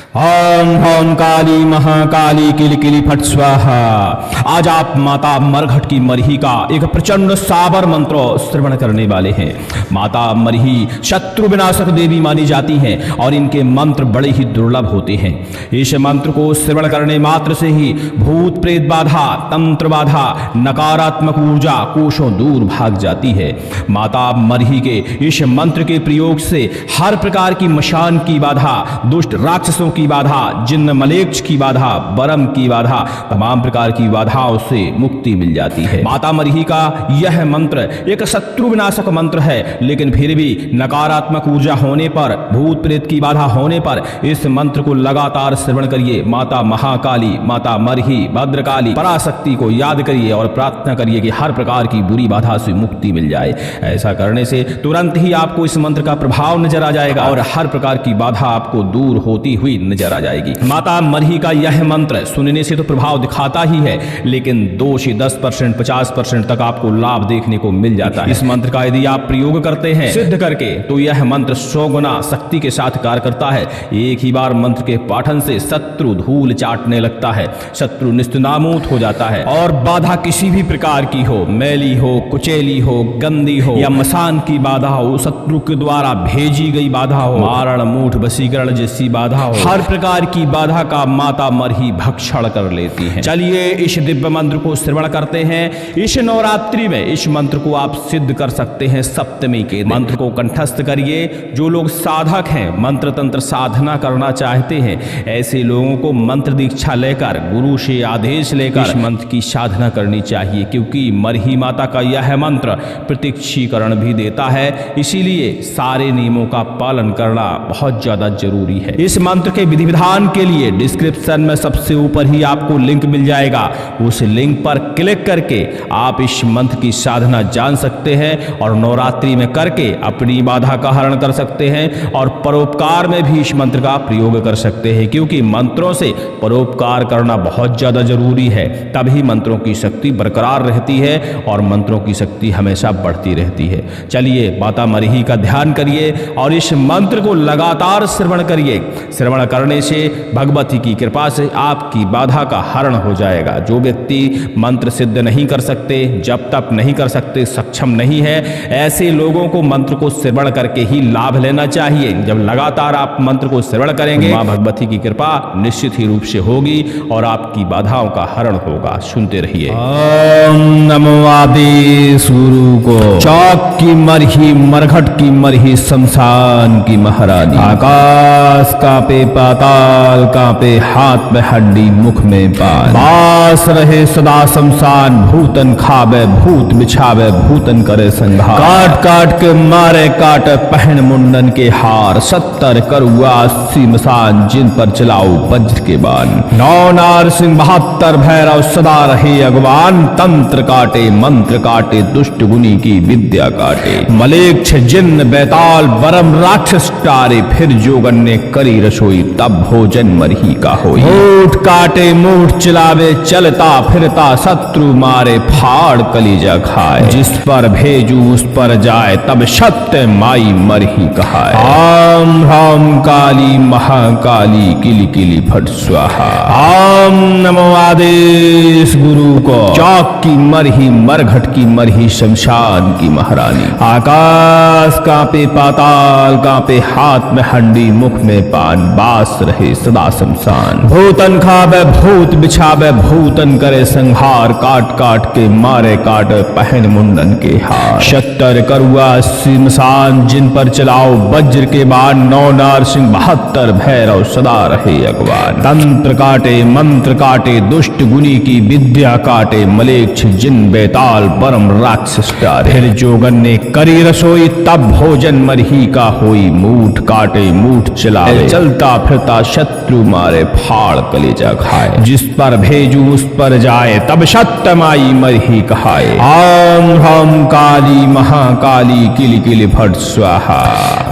ओम ओम काली महाकाली किली किली फट स्वाहा। आज आप माता मरघट की मरही का एक प्रचंड साबर मंत्र श्रवण करने वाले हैं। माता मरही शत्रु विनाशक देवी मानी जाती हैं और इनके मंत्र बड़े ही दुर्लभ होते हैं। इस मंत्र को श्रवण करने मात्र से ही भूत प्रेत बाधा, तंत्र बाधा, नकारात्मक ऊर्जा कोषों दूर भाग जाती है। माता मरही के इस मंत्र के प्रयोग से हर प्रकार की मशान की बाधा, दुष्ट राक्षसों की बाधा, जिन्न मलेच्छ की बाधा, बरम की बाधा, तमाम प्रकार की बाधाओं से मुक्ति मिल जाती है। माता मरही का यह मंत्र एक शत्रु विनाशक मंत्र है, लेकिन फिर भी नकारात्मक ऊर्जा होने पर, भूत प्रेत की बाधा होने पर इस मंत्र को लगातार श्रवण करिए। माता महाकाली, माता मरही, भद्रकाली, पराशक्ति को याद करिए और प्रार्थना करिए कि हर प्रकार की बुरी बाधा से मुक्ति मिल जाए। ऐसा करने से तुरंत ही आपको इस मंत्र का प्रभाव नजर आ जाएगा और हर प्रकार की बाधा आपको दूर होती हुई नजर आ जाएगी। माता मरही का यह मंत्र सुनने से तो प्रभाव दिखाता ही है, लेकिन 2 से 10%, 50% तक आपको लाभ देखने को मिल जाता है। इस मंत्र का यदि आप प्रयोग करते हैं सिद्ध करके, तो यह मंत्र 100 गुना शक्ति के साथ कार्य करता है। एक ही बार मंत्र के पाठन से शत्रु धूल चाटने लगता है, शत्रु निस्तनाबूद हो जाता है और बाधा किसी भी प्रकार की हो, मैली हो, कुचैली हो, गंदी हो या मसान की बाधा हो, शत्रु के द्वारा भेजी गई बाधा हो, मारण मूठ वशीकरण जैसी बाधा हो, हर प्रकार की बाधा का माता मरही भक्षण कर लेती है। चलिए इस दिव्य मंत्र को श्रवण करते हैं। इस नवरात्रि में इस मंत्र को आप सिद्ध कर सकते हैं सप्तमी के दिन। मंत्र को कंठस्थ करिए। जो लोग साधक हैं, मंत्र तंत्र साधना करना चाहते हैं, ऐसे लोगों को मंत्र दीक्षा लेकर, गुरु से आदेश लेकर इस मंत्र की साधना करनी चाहिए, क्योंकि मरही माता का यह मंत्र प्रत्यक्षीकरण भी देता है। इसीलिए सारे नियमों का पालन करना बहुत ज्यादा जरूरी है। इस मंत्र के विधि विधान के लिए डिस्क्रिप्शन में सबसे ऊपर ही आपको लिंक मिल जाएगा। उस लिंक पर क्लिक करके आप इस मंत्र की साधना जान सकते हैं और नवरात्रि में करके अपनी बाधा का हरण कर सकते हैं और परोपकार में भी इस मंत्र का प्रयोग कर सकते हैं, क्योंकि मंत्रों से परोपकार करना बहुत ज्यादा जरूरी है। तभी मंत्रों की शक्ति बरकरार रहती है और मंत्रों की शक्ति हमेशा बढ़ती रहती है। चलिए माता मरही का ध्यान करिए और इस मंत्र को लगातार श्रवण करिए। श्रवण करने से भगवती की कृपा से आपकी बाधा का हरण हो जाएगा। जो व्यक्ति मंत्र सिद्ध नहीं कर सकते, जब तक नहीं कर सकते, सक्षम नहीं है, ऐसे लोगों को मंत्र को श्रवण करके ही लाभ लेना चाहिए। जब लगातार आप मंत्र को श्रवण करेंगे, मां भगवती की कृपा निश्चित ही रूप से होगी और आपकी बाधाओं का हरण होगा। सुनते रहिए। ओम नमो आदेश गुरु को। चौक की मरही, मरघट की मरही, शमशान की महारानी। आकाश कांपे, पाताल कांपे, हाथ में हड्डी, मुख में बाल। बास रहे सदा शमशान, भूतन खावे, भूत बिछावे, भूतन करे संघार। काट काट के मारे काट, पहन मुंडन के हार। 70 करुआ 80 मसान, जिन पर चलाओ वज्र के बाण। 9 नार सिंह 72 भैरव, सदा रहे अगवान। तंत्र काटे, मंत्र काटे, दुष्ट गुनी की विद्या काटे। मलेच्छ जिन्न बैताल, बरम राक्षस टारे। फिर जोगन ने करी रसोई, तब भोजन मरही का होई। मूठ काटे, मूठ चलावे, चलता फिरता शत्रु मारे। फाड़ कलीजा खाए, जिस पर भेजू उस पर जाए। तब सत्य माई मरही कहाए। आम ह्राम काली महाकाली किली किली फट स्वाहा। आम नमो आदेश गुरु को। चौक की मरही, मरघट की मरही, शमशान की महारानी। आकाश कांपे, पाताल कांपे, हाथ में हंडी, मुख में पान। बास रहे सदा शमशान, भूतन खावे, भूत बिछावे, भूतन करे संहार। काट काट के मारे काट, पहन मुंडन के हार। 70 करुआ 80 मसान, जिन पर चलाओ वज्र के बाण। 9 नार सिंह 72 भैरव, सदा रहे अगवान। तंत्र काटे, मंत्र काटे, दुष्ट गुनी की विद्या काटे। मलेच्छ जिन बैताल, बरम राक्षस टारे। फिर जोगन ने करी रसोई, तब भोजन मरही का होई। मूठ काटे, मूठ चलावे, चलता फिरता शत्रु मारे। फाड़ कलेजा खाए, जिस पर भेजू उस पर जाए। तब सत्य माई मरही कहाए। ओम ह्राम काली महाकाली किली किली फट स्वाहा।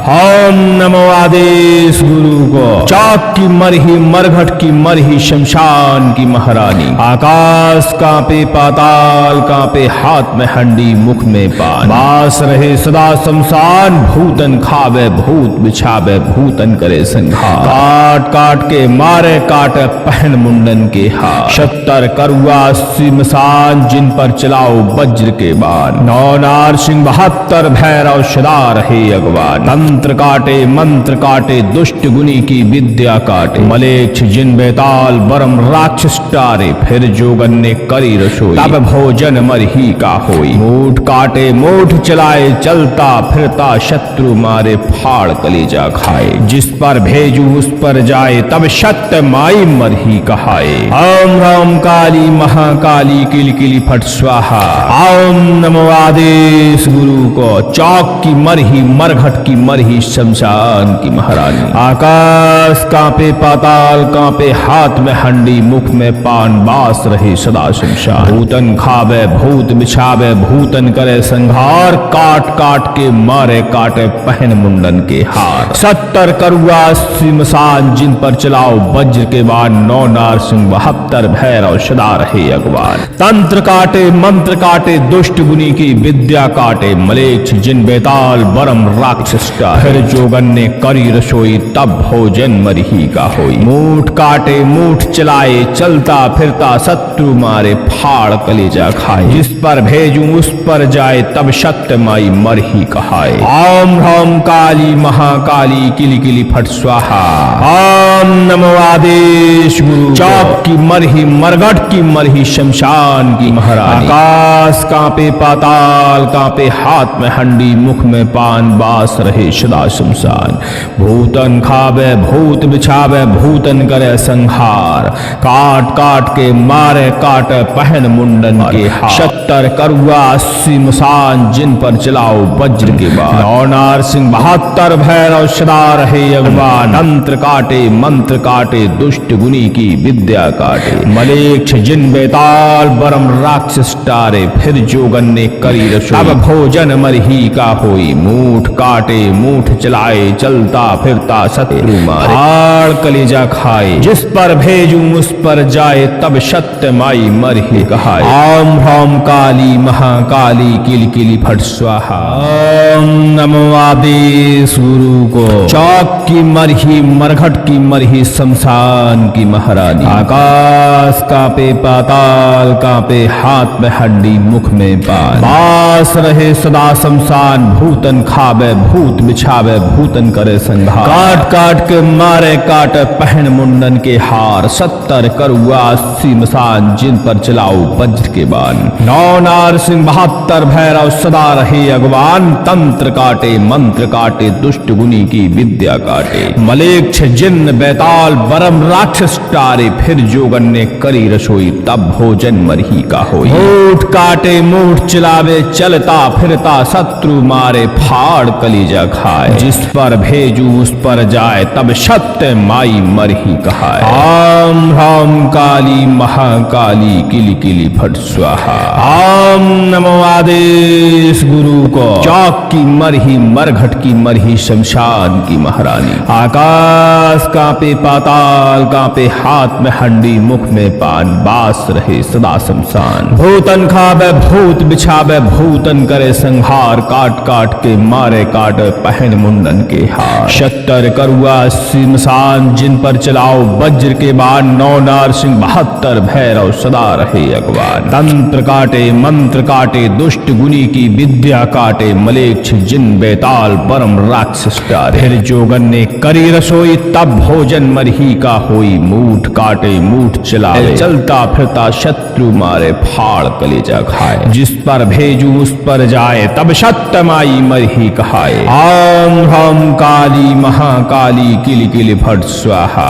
ओम नमो आदेश गुरु को। चौक की मरही, मरघट की मरही, शमशान की महारानी। आकाश कांपे, पाताल कांपे, हाथ में हंडी, मुख में पान। बास रहे सदा शमशान, भूतन खावे, भूत बिछावे, भूतन करे संघार। काट काट के मारे काट पहन मुंडन के हार। 70 करुआ 80 मसान जिन पर चलाओ वज्र के बाण। 9 नारसिंह 72 भैरव सदा रहे अगवान। तंत्र काटे मंत्र काटे दुष्ट गुनी की विद्या काटे। मलेच्छ जिन बेताल बरम राक्षस टारे। फिर जोगन ने करी रसोई तब भोजन मरही का होई। मूठ काटे मूठ चलाए चलता फिरता शत्रु मारे फाड़ कलेजा खाए। जिस पर भेजू उस पर जाए तब सत्य माई मरही कहाए। ओम राम काली महाकाली किल किली फट स्वाहा। ओम नमो आदेश गुरु को। चौक की मरही मरघट की मरही शमशान की महारानी। आकाश कांपे पाताल कांपे हाथ में हंडी मुख में पान बास रहे सदा शमशान। भूतन खावे भूत बिछावे भूतन करे संहार। काट काट के मारे काटे पहन मुंडन के हार। 70 करुआ 80 मसान जिन पर चलाओ वज्र के बाण। 9 नारसिंह 72 भैरव सदा रहे अगवान। तंत्र काटे मंत्र काटे दुष्ट गुनी की विद्या काटे। मलेच्छ जिन बेताल बरम राक्षस टारे। फिर जोगन ने करी रसोई तब भोजन मरही का होई। मूठ काटे मूठ चलाए चलता फिरता शत्रु मारे फाड़ कलेजा खाए। जिस पर भेजू उस पर जाए तब सत्य माई मरही कहाए। ओम ह्रौम काली महाकाली किली किली फट स्वाहा। ओम नमो आदेश गुरु। चौक की मरही मरघट की मरही शमशान की महारानी। आकाश कांपे पाताल कांपे हाथ में हंडी मुख में पान बास रहे सदा शमशान। भूतन खावे भूत बिछावे भूतन करे संहार। काट काट के मारे काट पहन मुंडन के हार। 70 करुआ 80 मसान जिन पर चलाओ वज्र के बाण। 9 नारसिंह 72 भैरव सदा रहे अगवान। तंत्र काटे मंत्र काटे दुष्ट गुनी की विद्या काटे। मलेच्छ जिन बेताल बरम राक्षस टारे। फिर जोगन ने करी रसोई तब भोजन मरही का होई। मूठ काटे मूठ चलाए चलता फिरता शत्रु मारे फाड़ कलेजा खाए। जिस पर भेजू उस पर जाए तब सत्य माई मरही कहाए। ओम ह्रौम काली महाकाली किल किली फट स्वाहा। ओम नमो आदेश गुरु को। चौक की मरही मरघट की मरही शमशान की महारानी। आकाश कांपे पाताल कांपे हाथ में हड्डी मुख में पान बास रहे सदा शमशान। भूतन खावे भूत बिछावे भूतन करे संहार। काट काट के मारे काट पहन मुंडन के हार। 70 करुआ 80 मसान जिन पर चलाओ वज्र के बाण। 9 नारसिंह 72 भैरव सदा रहे अगवान। तंत्र काटे मंत्र काटे दुष्ट गुनी की विद्या काटे। मलेच्छ जिन बेताल बरम राक्षस टारे। फिर जोगन ने करी रसोई तब भोजन मरही का होई। मूठ काटे मूठ चलावे चलता फिरता शत्रु मारे फाड़ कलेजा खाए। जिस पर भेजू उस पर जाए तब सत्य माई मरही कहाए। ओम ह्रौम काली महाकाली किली किली फट स्वाहा। ओम नमो आदेश गुरु को। चौक की मरही मरघट की मरही शमशान की महारानी। आकाश कांपे पाताल कांपे हाथ में हंडी मुख में पान बास रहे सदा शमशान। भूतन खावे भूत बिछावे भूतन करे संहार। काट काट के मारे काट पहन मुंडन के हार। 70 करुआ 80 मसान जिन पर चलाओ वज्र के बाण। 9 नारसिंह 72 भैरव सदा रहे अगवान। तंत्र काटे मंत्र काटे दुष्ट गुनी की विद्या काटे। मलेच्छ जिन बेताल बरम राक्षस टारे। फिर जोगन ने करी रसोई तब भोजन मरही का होई। मूठ काटे मूठ चलाए चलता फिरता शत्रु मारे फाड़ कलेजा खाए। जिस पर भेजू उस पर जाए तब सत्य माई मरही कहाए। ओम ह्रौम काली महाकाली किली किली फट स्वाहा।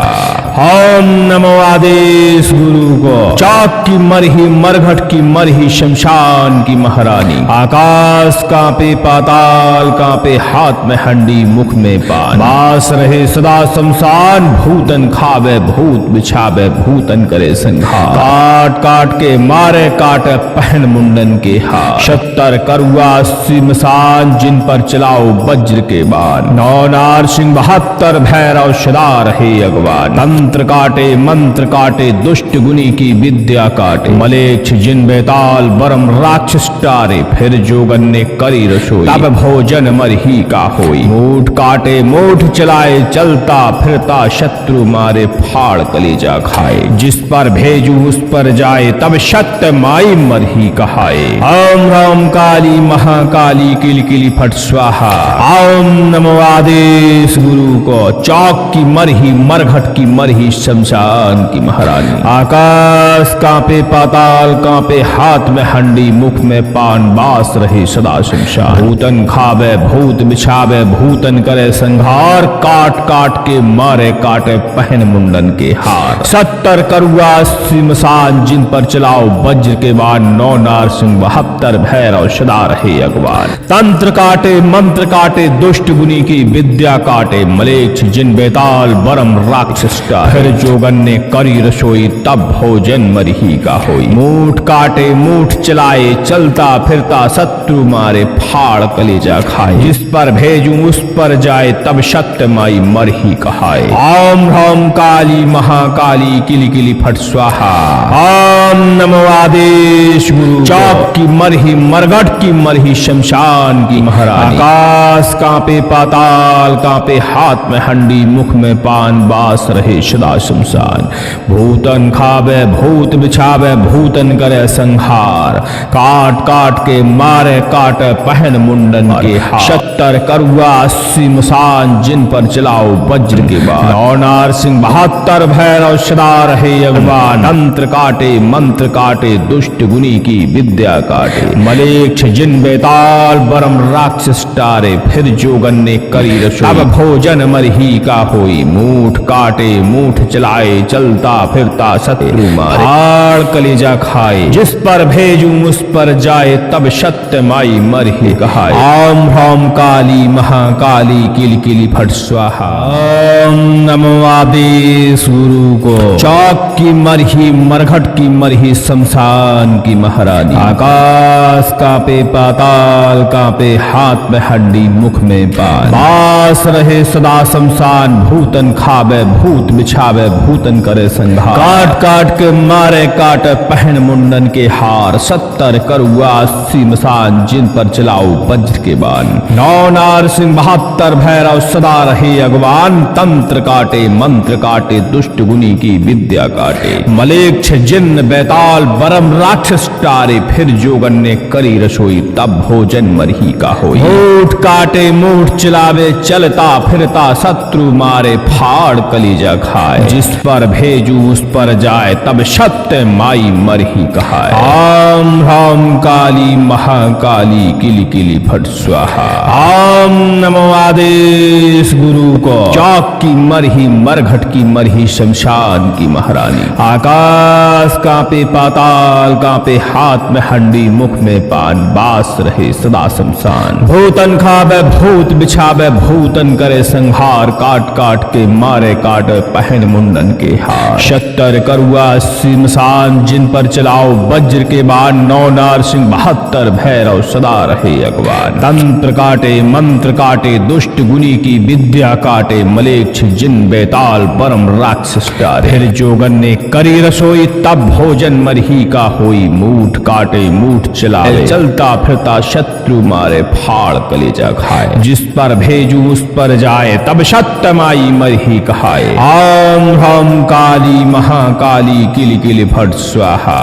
ओम नमो आदेश गुरु को। चौक की मरही मरघट की मरही शमशान की महारानी। आकाश कांपे पाताल कांपे हाथ में हंडी मुख में पान बास रहे सदा शमशान। भूतन खावे भूत बिछावे भूतन करे संहार। काट काट के मारे काट पहन मुंडन के हार। 70 करुआ 80 मसान जिन पर चलाओ वज्र के बाण। 9 नारसिंह 72 भैरव सदा रहे अगवान। तंत्र काटे मंत्र काटे दुष्ट गुनी की विद्या काटे। मलेच्छ जिन बेताल बरम राक्षस टारे। फिर जोगन ने करी रसोई तब भोजन मरही का होई। मूठ काटे मूठ चलाए चलता फिरता शत्रु मारे फाड़ कलेजा खाए। जिस पर भेजू उस पर जाए तब सत्य माई मरही कहाए। ओम ह्रौम काली महाकाली किल किली फट स्वाहा। ओम नमो आदेश गुरु को। चौक की मरही मरघट की मरही शमशान की महारानी। आकाश कांपे पाताल कांपे हाथ में हंडी मुख में पान बास रहे सदा शमशान। भूतन खावे भूत बिछावे भूतन करे संहार। काट काट के मारे काटे पहन मुंडन के हार। 70 करुआ सिमसान जिन पर चलाओ वज्र के बाण। 9 नारसिंह 72 भैरव सदा रहे अगवान। तंत्र काटे मंत्र काटे दुष्ट गुनी की विद्या काटे। मलेच्छ जिन बेताल बरम राक्षस का। फिर जोगन ने करी रसोई तब भोजन मरही का होई। मूठ काटे मूठ चलाए चलता फिरता शत्रु मारे फाड़ कलेजा खाए। जिस पर भेजू उस पर जाए तब सत्य माई मरही कहाए। ओम ह्रौम काली महाकाली किली किली फट स्वाहा। ओम नमो आदेश गुरु। चौक की मरही मरघट की मरही शमशान की महारानी। आकाश कांपे पाताल कांपे हाथ में हंडी मुख में पान बास रहे सदा शमशान। भूतन खावे भूत बिछावे भूतन करे संहार। काट काट के मारे काटे पहन मुंडन के हार। 70 करुआ सिमसान जिन पर चलाओ वज्र के बाण। 9 नारसिंह 72 भैरव सदा रहे अगवान। तंत्र काटे मंत्र काटे दुष्ट गुनी की विद्या काटे। मलेच्छ जिन बेताल बरम राक्षस टारे। फिर जोगन ने करी रसोई तब भोजन मरही का होई। मूठ काटे मूठ चलाए चलता फिरता शत्रु मारे फाड़ कलेजा खाए। जिस पर भेजू उस पर जाए तब सत्य माई मरही कहाए। ओम ह्रौम काली महाकाली किल किली फट स्वाहा। ओम नमो आदेश गुरु को। चौक की मरही मरघट की मरही शमशान की महारानी। आकाश कांपे पाताल कांपे हाथ में हड्डी मुख में पान बास रहे सदा शमशान। भूतन खावे भूत बिछावे भूतन करे संहार। काट काट के मारे काटे पहन मुंडन के हार। 70 करुआ सिमसान जिन पर चलाओ वज्र के बाण। 9 नारसिंह 72 भैरव सदा रहे अगवान। तंत्र काटे मंत्र काटे दुष्ट गुनी की विद्या काटे। मलेच्छ जिन बेताल बरम राक्षस टारे। फिर जोगन ने करी रसोई तब भोजन मरही का होई। मूठ काटे मूठ चलावे चलता फिरता शत्रु मारे फाड़ कलेजा खाए। जिस पर भेजू उस पर जाए तब सत्य माई मरही कहाए। ओम ह्रौम काली महाकाली किली किली फट स्वाहा। ओम नमो आदेश गुरु को। चौक की मरही मरघट की मरही शमशान की महारानी। आकाश कांपे पाताल कांपे हाथ में हंडी मुख में पान बास रहे सदा शमशान। भूतन खावे भूत बिछावे भूतन करे संहार। काट काट के मारे काटे पहन मुंडन के हार। 70 करुआ सिमसान जिन पर चलाओ वज्र के बाण। 9 नारसिंह 72 भैरव सदा रहे अगवान। तंत्र काटे मंत्र काटे दुष्ट गुनी की विद्या काटे। मलेच्छ जिन बेताल बरम राक्षस टारे। फिर जोगन ने करी रसोई तब भोजन मरही का होई। मूठ काटे मूठ चलावे चलता फिरता शत्रु मारे फाड़ कलेजा खाए। जिस पर भेजू उस पर जाए तब सत्य माई मरही कहाए। ओम ह्रौम काली महाकाली किली किली फट स्वाहा।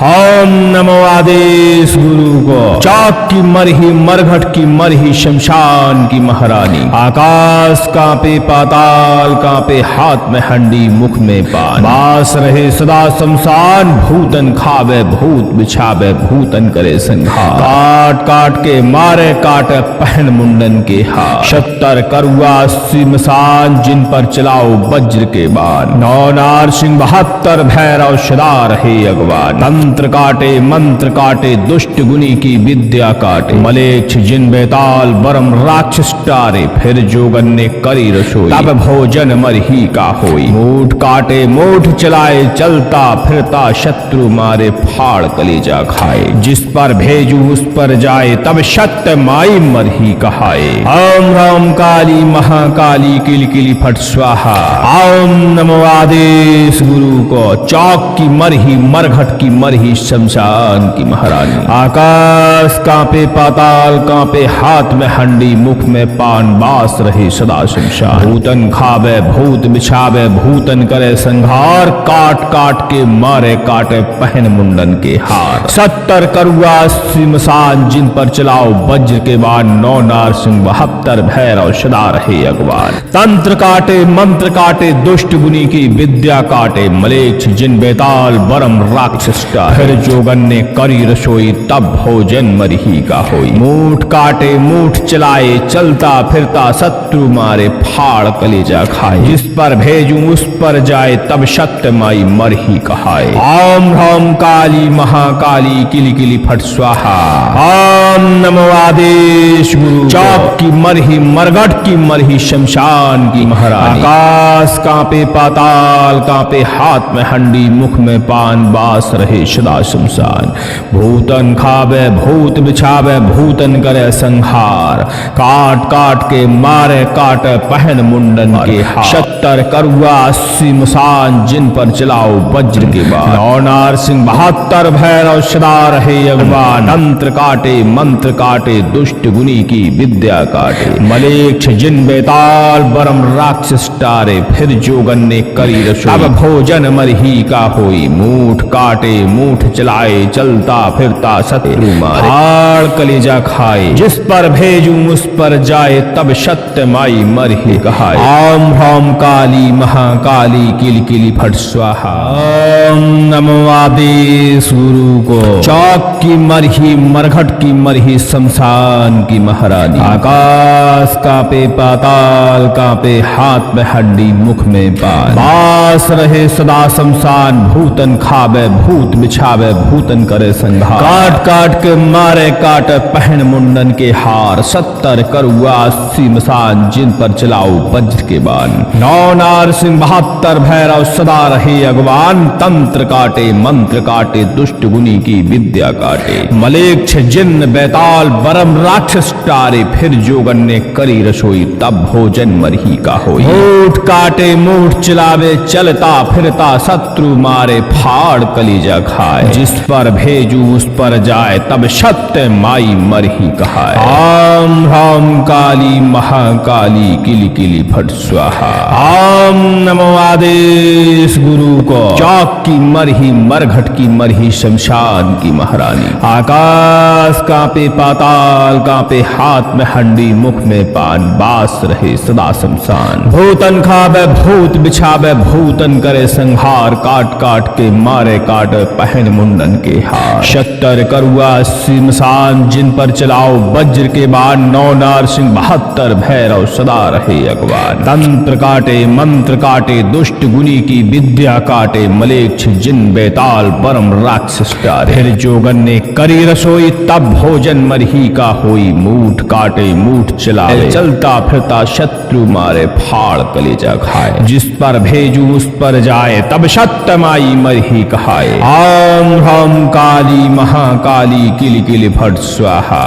ओम नमो आदेश गुरु को। चौक की मरही मरघट की मरही शमशान की महारानी। आकाश कांपे पाताल कांपे हाथ में हंडी मुख में पान बास रहे सदा शमशान। भूतन खावे भूत बिछावे भूतन करे संहार। काट काट के मारे काटे पहन मुंडन के हार। 70 करुआ सिमसान जिन पर चलाओ वज्र के बाण। 9 नारसिंह 72 भैरव सदा रहे अगवान। तंत्र काटे मंत्र काटे दुष्ट गुनी की विद्या काटे। मलेच्छ जिन बेताल बरम राक्षस टारे। फिर जोगन ने करी रसोई तब भोजन मरही का होई। मूठ काटे मूठ चलाए चलता फिरता शत्रु मारे फाड़ कलेजा खाए। जिस पर भेजू उस पर जाए तब सत्य माई मरही कहाए। ओम ह्रौम काली महाकाली किल किली फट स्वाहा। ओम नमो आदेश गुरु को। चौक की मरही मरघट की मरही शमशान की महारानी। आकाश कांपे पाताल कांपे हाथ में हंडी मुख में पान बास रहे सदा शमशान। भूतन खावे खावे भूत बिछावे भूतन करे संहार, काट काट के मारे काटे पहन मुंडन के हार। 70 करुआ 80 मसान जिन पर चलाओ वज्र के बाण, 9 नारसिंह 72 भैरव सदा रहे अगवान। तंत्र काटे मंत्र काटे दुष्ट गुनी की विद्या काटे, मलेच्छ जिन बेताल बरम राक्षस फिर जोगन ने करी रसोई, तब भोजन मरही का होई। मूठ काटे मूठ चलाए चलता फिरता शत्रु मारे, फाड़ कलेजा खाए। जिस पर भेजूं उस पर जाए, तब सत्य माई मरही कहाए। ओम ह्रौम काली महाकाली किली किली फट स्वाहा। ओम नमो आदेश गुरु। चौक की मरही मरघट की मरही शमशान की महारानी। आकाश कांपे पाताल कांपे, हाथ में हंडी मुख में पान, बास रहे सदा शमशान। भूतन खावे भूत बिछावे भूतन करे संहार, काट काट के मारे काटे पहन मुंडन के हार। 70 करुआ 80 मसान जिन पर चलाओ वज्र के बाण, 9 नारसिंह 72 भैरव सदा रहे अगवान। तंत्र काटे मंत्र काटे दुष्ट गुनी की विद्या काटे, मलेच्छ जिन बेताल बरम राक्षस टारे, फिर जोगन ने करी रसोई, अब भोजन मरही का होई। मूठ काटे मूठ चलाए चलता फिरता शत्रु मारे, फाड़ कलेजा खाए। जिस पर भेजूं उस पर जाए, तब सत्य माई मरही कहाए। ओम ह्रौम काली महाकाली किल किली फट स्वाहा। ओम नमो आदेश गुरु को। चौक की मरही मरघट की मरही शमशान की महारानी। आकाश कांपे पाताल कांपे, हाथ में हड्डी मुख में पान, बास रहे सदा शमशान। भूतन खावे भूत बिछावे भूतन करे संहार, काट काट के मारे काटे पहन मुंडन के हार। 70 करुआ 80 मसान जिन पर चलाओ वज्र के बाण, 9 नारसिंह 72 भैरव सदा रहे अगवान। तंत्र काटे मंत्र काटे दुष्ट गुनी की विद्या काटे, मलेच्छ जिन बेताल बरम राक्षस टारे, फिर जोगन ने करी रसोई, तब भोजन मरही का होई। मूठ काटे मूठ चलावे चलता फिरता शत्रु मारे, फाड़ कलेजा खाए। जिस पर भेजू उस पर जाए, तब सत्य माई मरही कहाए। ओम ह्रौम काली महाकाली किली किली फट स्वाहा। ओम नमो आदेश गुरु को। चौक की मरही मरघट की मरही शमशान की महारानी। आकाश कांपे पाताल कांपे, हाथ में हंडी मुख में पान, बास रहे सदा शमशान। भूतन खावे भूत बिछावे भूतन करे संहार, काट काट के मारे काटे पहन मुंडन के हार। 70 करुआ 80 मसान जिन पर चलाओ वज्र के बाण, 9 नारसिंह 72 भैरव सदा रहे अगवान। तंत्र काटे मंत्र काटे दुष्ट गुनी की विद्या काटे, मलेच्छ जिन बेताल बरम राक्षस टारे, फिर जोगन ने करी रसोई, तब भोजन मरही का होई। मूठ काटे मूठ चलावे चलता फिरता शत्रु मारे, फाड़ कलेजा खाए। जिस पर भेजू उस पर जाए, तब सत्य माई मरही कहाए। ओम ह्रौम काली महाकाली किली किली फट स्वाहा।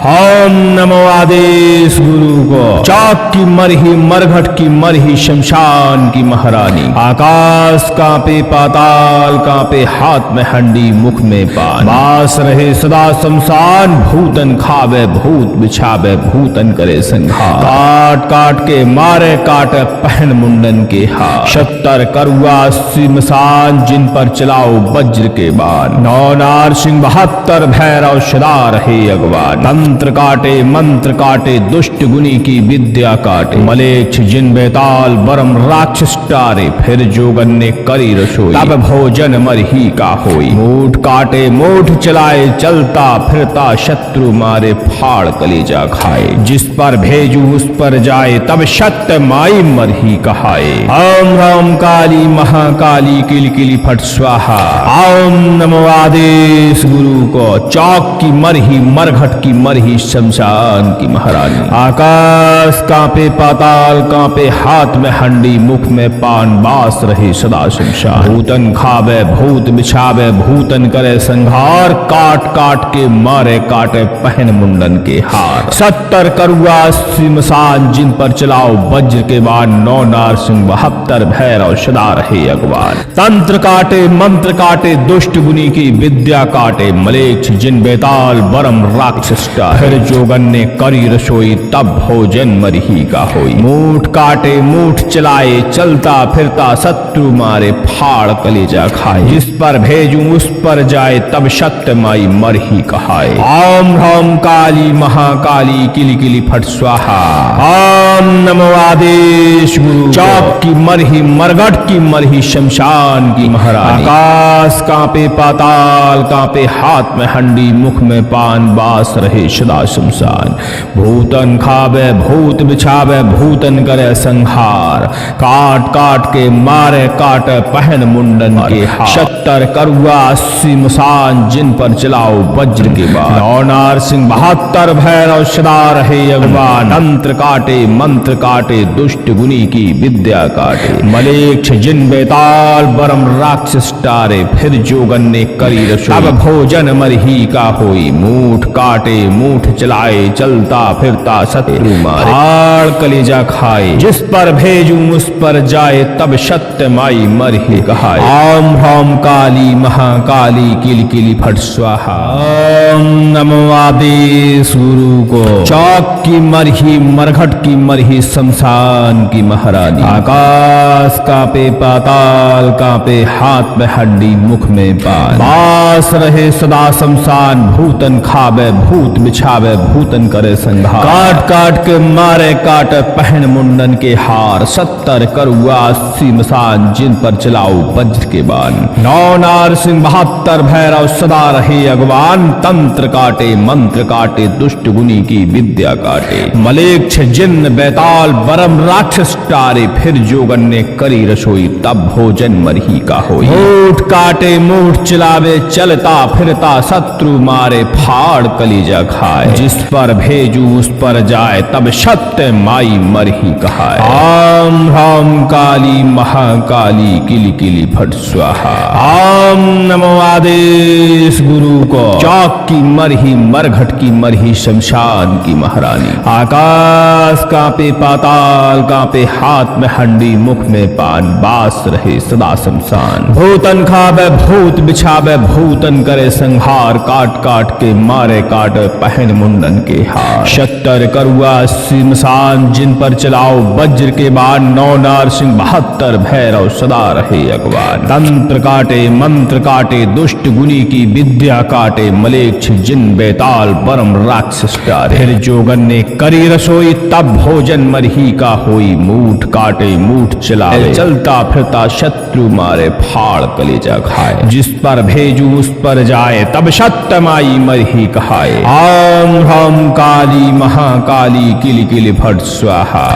ओम नमो आदेश गुरु को। चौक की मरही मरघट की मरही शमशान की महारानी। आकाश कांपे पाताल कांपे, हाथ में हंडी मुख में पान, बास रहे सदा शमशान। भूतन खावे भूत बिछावे भूतन करे संहार, काट काट के मारे काटे पहन मुंडन के हार। 70 करुआ 80 मसान जिन पर चलाओ वज्र के बाण, 9 नारसिंह 72 भैरव सदा रहे अगवान। तंत्र काटे मंत्र काटे दुष्ट गुनी की विद्या काटे, मलेच्छ जिन बेताल बरम राक्षस टारे, फिर जोगन ने करी रसोई, तब भोजन मरही का होई। मूठ काटे मूठ चलाए चलता फिरता शत्रु मारे, फाड़ कलेजा खाए। जिस पर भेजू उस पर जाए, तब सत्य माई मरही कहाए। ओम ह्रौम काली महाकाली किल किली फट स्वाहा। ओम नमो आदेश गुरु को। चौक की मरही मरघट की मरही शमशान की महारानी। आकाश कांपे पाताल कांपे, हाथ में हंडी मुख में पान, बास रहे सदा शमशान। भूतन खावे भूत बिछावे भूतन करे संहार, काट काट के मारे काटे पहन मुंडन के हार। 70 करुआ 80 मसान जिन पर चलाओ वज्र के बाण, 9 नारसिंह 72 भैरव सदा रहे अगवान। तंत्र काटे मंत्र काटे दुष्ट गुनी की विद्या काटे, मलेच्छ जिन बेताल बरम राक्षस टारे, फिर जोगन ने करी रसोई, तब भोजन मरही का होई। मूठ काटे काटे मूठ चलाए चलता फिरता शत्रु मारे फाड़ कलेजा खाए। जिस पर भेजूं उस पर जाए तब सत्य माई मर ही कहाए। ओम ह्रौम काली महाकाली किली किली फट स्वाहा। ओम नमो आदेश गुरु। चौक की मरही मरघट की मरही शमशान की महारानी। आकाश कांपे पाताल कांपे हाथ में हंडी मुख में पान बास रहे सदा शमशान। भूतन खावे भूत बिछावे भूतन करे संहार। काट काट के मारे काट पहन मुंडन के हार। 70 करुआ 80 मुसान जिन पर चलाओ वज्र के बाद। 9 नारसिंह 72 भैरव सदा रहे अगवान। तंत्र काटे मंत्र काटे दुष्ट गुनी की विद्या काटे। मलेच्छ जिन बेताल बरम राक्षस टारे फिर जोगन ने करी रसोई। अब भोजन मरही का होई मूठ काटे मूठ चलाए चलता फिरता शत्रु मारे हाड़ कलेजा खाए। जिस पर भेजूं उस पर जाए तब सत्य माई मर ही कहाए। ओम ह्रौम काली महाकाली किल किली फट स्वाहा। ओम नमो आदेश गुरु को। चौक की मरही मरघट की मरही शमशान की महारानी। आकाश कांपे पाताल कांपे हाथ में हड्डी मुख में पान। बास रहे सदा शमशान भूतन खावे भूत बिछावे भूतन करे संहार। काट काट के मारे काट पहन मुंडन के हार। 70 करुआ 80 मसान जिन पर चलाओ वज्र के बाण। 9 नारसिंह 72 भैरव सदा रहे अगवान। तंत्र काटे मंत्र काटे दुष्ट गुनी की विद्या काटे। मलेच्छ जिन्न बैताल बरम राक्षस टारे फिर जोगन ने करी रसोई तब भोजन मरही का होई। मूठ काटे मूठ चलावे चलता फिरता शत्रु मारे फाड़ कलीजा खाए। जिस पर भेजू उस पर जाए तब सत्य माई मरही कहाए। ओम ह्रौम काली महाकाली किली किली फट स्वाहा। ओम नमो आदेश गुरु को। चौक की मरही मरघट की मरही शमशान की महारानी। आकाश कांपे पाताल कांपे हाथ में हंडी मुख में पान। बास रहे सदा शमशान भूतन खावे भूत बिछावे भूतन करे संहार। काट काट के मारे काट पहन मुंडन के हार। 70 करुआ 80 मसान जिन पर चलाओ वज्र के बाण। 9 नारसिंह 72 भैरव सदा रहे अगवान। तंत्र काटे मंत्र काटे दुष्ट गुनी की विद्या काटे। मलेच्छ जिन बेताल बरम राक्षस टारे फिर जोगन ने करी रसोई तब भोजन मरही का होई। मूठ काटे मूठ चलावे चलता फिरता शत्रु मारे फाड़ कलेजा खाए। जिस पर भेजू उस पर जाए तब सत्य माई मरही कहाए। ओम ह्रौम काली महाकाली किली किली फट स्वाहा।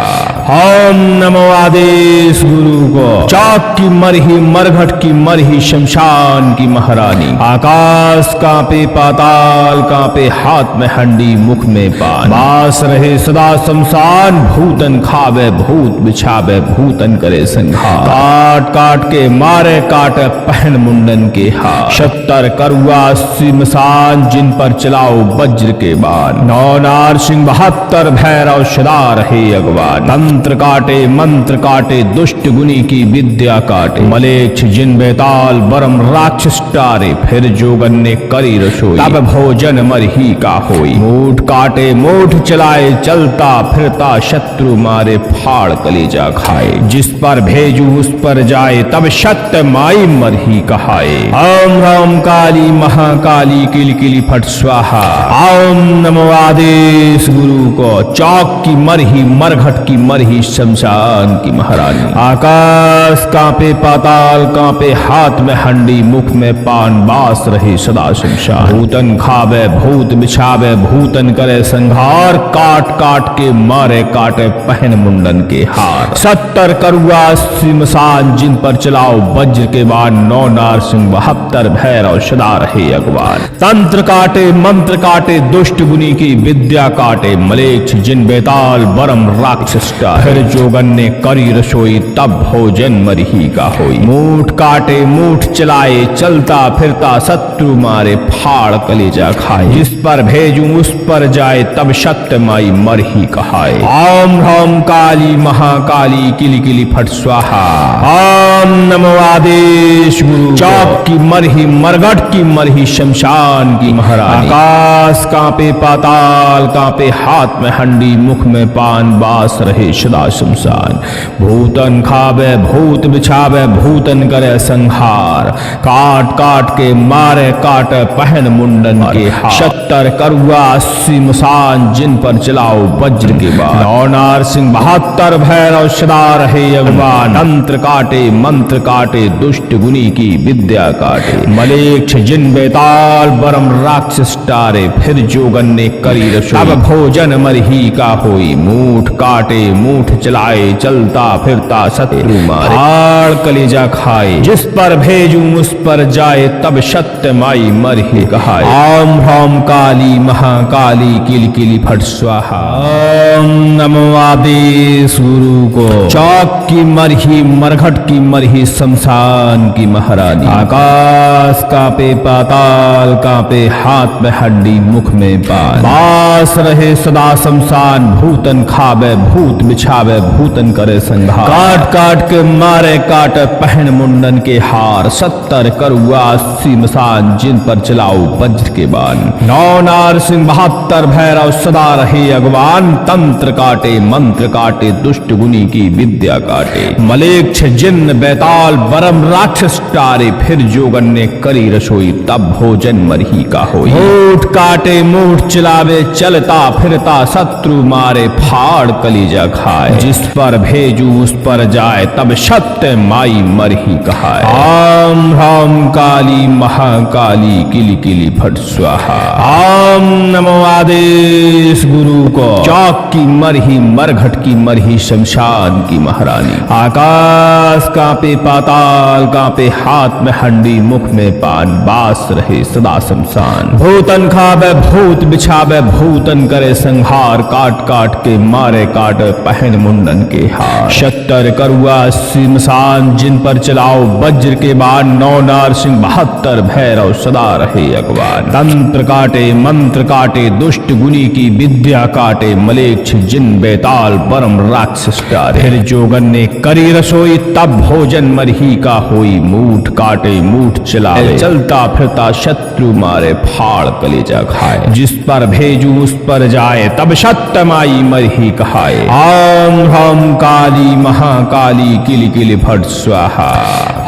ओम नमो आदेश गुरु को। चौक की मरही मरघट की मरही शमशान की महारानी। आकाश कांपे पाताल कांपे हाथ में हंडी मुख में पान। बास रहे सदा शमशान भूतन खावे भूत बिछावे भूतन करे संहार। काट काट के मारे काट पहन मुंडन के हार। 70 करुआ 80 मसान जिन पर चलाओ वज्र के बाण। 9 नारसिंह 72 भैरव सदा रहे अगवान। तंत्र काटे मंत्र काटे दुष्ट गुनी की विद्या काटे। मलेच्छ जिन बेताल बरम राक्षस टारे फिर जोगन ने करी रसोई तब भोजन मरही का होई। मूठ काटे मूठ चलाए चलता फिरता शत्रु मारे फाड़ कलेजा खाए। जिस पर भेजू उस पर जाए तब सत्य माई मरही कहाए। ओम ह्रौम काली महाकाली किल किली फट स्वाहा। ओम नमो आदेश गुरु को। चौक की मरही मरघट की मरही शमशान की महारानी। आकाश कांपे पाताल कांपे हाथ में हंडी मुख में पान। बास रहे सदा शमशान भूतन खावे भूत बिछावे भूतन करे संहार। काट काट के मारे काटे पहन मुंडन के हार। 70 करुआ 80 मसान जिन पर चलाओ वज्र के बाण। 9 नारसिंह 72 भैरव सदा रहे अगवान। तंत्र काटे मंत्र काटे दुष्ट गुनी की विद्या काटे। मलेच्छ जिन बेताल बरम राक्षस फिर जोगन ने करी रसोई तब भोजन मरही का होई। मूठ काटे मूठ चलाए चलता फिरता शत्रु मारे फाड़ कलेजा खाए। जिस पर भेजूं उस पर जाए तब सत्य माई मरही कहाए। ओम ह्रौम काली महाकाली किली किली फट स्वाहा। ओम नमो आदेश आदेश गुरु चौक की मरही मरघट की मरही शमशान की महारानी। आकाश कांपे पाताल कांपे हाथ में हंडी मुख में पान बास रहे सदा शमशान। भूतन खावे भूत बिछावे भूतन करे संहार। काट काट के मारे काट पहन मुंडन के हार। 70 करुआ 80 मुसान जिन पर चलाओ वज्र के बाद। 9 नारसिंह 72 भैरव सदा रहे अगवान। तंत्र काटे मंत्र काटे दुष्ट गुनी की विद्या काटे। मलेच्छ जिन बेताल बरम राक्षस टारे फिर जोगन ने करी रसोई। अब भोजन मरही का होई मूठ काटे मूठ चलाए चलता फिरता शत्रु मारे। हाड़ कलेजा खाए जिस पर भेजू उस पर जाए तब सत्य माई मरही कहाए। ओम ह्रौम काली महाकाली किल किली फट स्वाहा। ओम नमो आदेश गुरु को चौक की मरही मरघट की मरही शमशान की महारानी। आकाश कांपे पाताल कांपे हाथ में हड्डी मुख में बाल। बास रहे सदा शमशान भूतन खावे भूत बिछावे भूतन करे संहार। काट काट के मारे काट पहन मुंडन के हार। 70 करुआ 80 मसान जिन पर चलाओ वज्र के बाण। 9 नारसिंह 72 भैरव सदा रहे अगवान। तंत्र काटे मंत्र काटे दुष्ट गुनी की विद्या काटे। मलेच्छ जिन्न बैताल बरम राक्षस टारे फिर जोगन ने करी रसोई तब भोजन मरही का होई। मूठ काटे मूठ चलावे चलता फिरता शत्रु मारे फाड़ कलीजा खाए। जिस पर भेजू उस पर जाए तब सत्य माई मरही कहाए। ओम ह्रौम काली महाकाली किली किली फट स्वाहा। ओम नमो आदेश गुरु को चौक की मरही मरघट की मरही शमशान की महारानी। आकाश कांपे पाताल कांपे हाथ में हंडी मुख में पान बास रहे सदा शमशान। भूतन खावे भूत बिछावे भूतन करे संहार। काट काट के मारे काट पहन मुंडन के हार। 70 करुआ 80 मसान जिन पर चलाओ वज्र के बाद। 9 नारसिंह 72 भैरव सदा रहे अगवान। तंत्र काटे मंत्र काटे दुष्ट गुनी की विद्या काटे। मलेच्छ जिन बेताल बरम राक्षस टारे फिर जोगन ने करी रसोई तब भोजन मरही का होई। मूठ काटे मूठ चलावे चलता फिरता शत्रु मारे फाड़ कलेजा खाए। जिस पर भेजू उस पर जाए तब सत्य माई मरही कहाए। ओम ह्रौम काली महाकाली किल किल फट स्वाहा।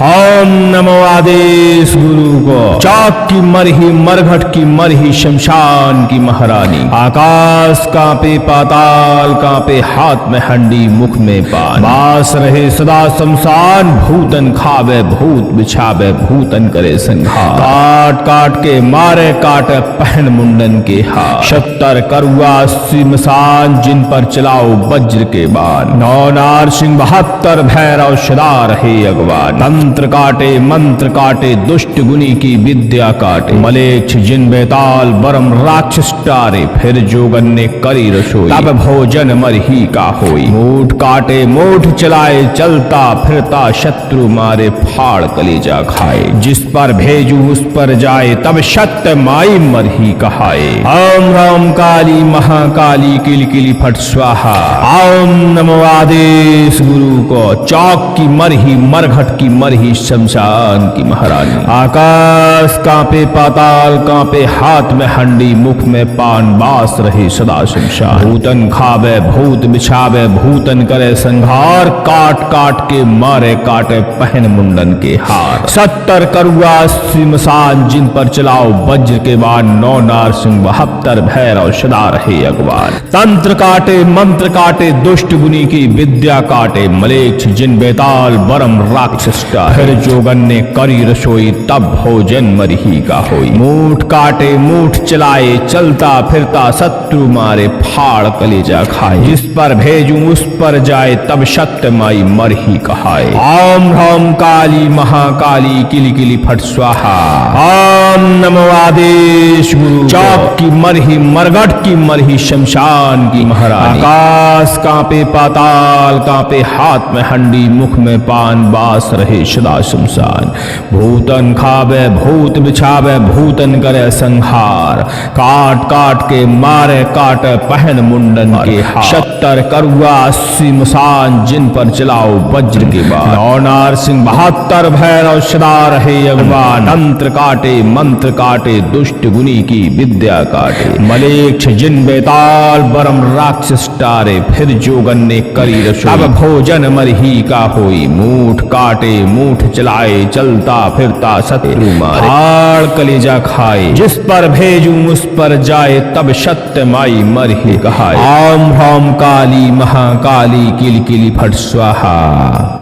ओम नमो आदेश गुरु को चौक की मरही मरघट की मरही शमशान की महारानी। आकाश कांपे पाताल कांपे हाथ में हंडी मुख में पान। बास रहे सदा शमशान भूतन खावे भूत बिछावे भूतन करे संहार। काट काट के मारे काट पहन मुंडन के हार। 70 करुआ 80 मसान जिन पर चलाओ वज्र के बाण। 9 नारसिंह 72 भैरव सदा रहे अगवान। तंत्र काटे मंत्र काटे दुष्ट गुनी की विद्या काटे। मलेच्छ जिन बेताल बरम राक्षस टारे फिर जोगन ने करी रसोई तब भोजन मरही का होई। मूठ काटे मूठ चलाए चलता फिरता शत्रु मारे फाड़ कलेजा खाए। जिस पर भेजू उस पर जाए तब सत्य माई मरही कहाए। ओम ह्रौम काली महाकाली किल किली फट स्वाहा। ओम नमो आदेश गुरु को चौक की मरही मरघट की मरही शमशान की महारानी। आकाश कांपे पाताल कांपे हाथ में हंडी मुख में पान बास रहे सदा शमशान। भूतन खावे भूत बिछावे भूतन करे संहार। काट काट के मारे काटे पहन मुंडन के हार। 70 करुआ 80 मसान जिन पर चलाओ वज्र के बाद। 9 नारसिंह 72 भैरव सदा रहे अगवान। तंत्र काटे मंत्र काटे दुष्ट गुनी की विद्या काटे। मलेच्छ जिन बेताल बरम राक्षस फिर जोगन ने करी रसोई तब भोजन मरही का होई। मूठ काटे मूठ चलाए चलता फिरता शत्रु मारे फाड़ कलेजा खाए। जिस पर भेजू उस पर जाए तब सत्य माई मरही कहाए। ओम ह्रौम काली महाकाली किल किली फट स्वाहा। ओम नमो आदेश गुरु चौक की मरही मरघट की मरही शमशान की महारानी। आकाश कांपे पाताल कांपे हाथ में हंडी मुख में पान बास रहे सदा शमशान। भूतन खावे भूत बिछावे भूतन करे संहार। काट काट के मारे काट पहन मुंडन के हार। 70 करुआ 80 मसान जिन पर चलाओ वज्र के बाद। 9 नारसिंह 72 भैरव सदा रहे अगवान, तंत्र काटे मंत्र काटे दुष्ट गुनी की विद्या काटे। मलेच्छ जिन बेताल बरम राक्षस टारे, फिर जोगन ने करी रसोई। अब भोजन मरही का होई, मूठ काटे मूठ चलाए, चलता फिरता शत्रु मारे। हाड़ कलेजा खाए, जिस पर भेजूं उस पर जाए, तब सत्य माई मरही कहाए। ओम ह्रौम काली महाकाली किल किली फट स्वाहा।